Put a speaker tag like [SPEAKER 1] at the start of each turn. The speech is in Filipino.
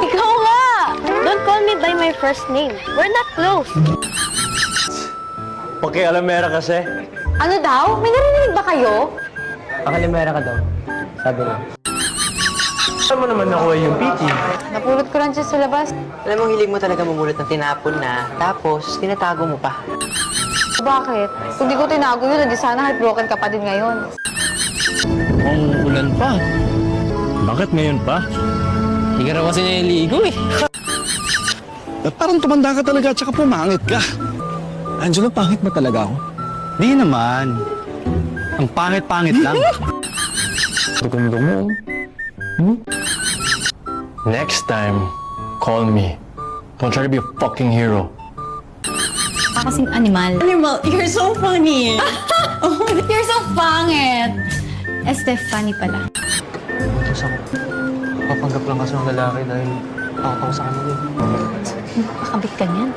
[SPEAKER 1] Ikaw nga! Don't call me by my first name. We're not close.
[SPEAKER 2] Pakialamera kasi.
[SPEAKER 1] Ano daw? May narinig ba kayo?
[SPEAKER 3] Pakalimera ka daw. Sabi niya.
[SPEAKER 2] Saan mo naman nakuha yung PT?
[SPEAKER 1] Napulot ko lang siya sa labas.
[SPEAKER 3] Alam mo, hilig mo talaga mamulot ng tinapon na, tapos tinatago mo pa.
[SPEAKER 1] Bakit? Kung di ko tinago yun, hindi sana heartbroken ka pa din ngayon.
[SPEAKER 2] Mukhang ulan pa. Bakit ngayon pa?
[SPEAKER 3] Hindi ka raw kasi naliligo eh.
[SPEAKER 4] Parang tumanda ka talaga at saka pumangit ka. Angelo, pangit ba talaga ako? Di naman. Ang pangit-pangit lang.
[SPEAKER 2] Dugo-dugo. Next time, call me. Don't try to be a fucking hero.
[SPEAKER 5] Kasing animal.
[SPEAKER 6] Animal, you're so funny.
[SPEAKER 5] You're so pangit. Estefany pala.
[SPEAKER 3] Tapos ako, papanggap lang kasi ng lalaki dahil takot ako sa kanila.
[SPEAKER 5] Makakabit ka niyan.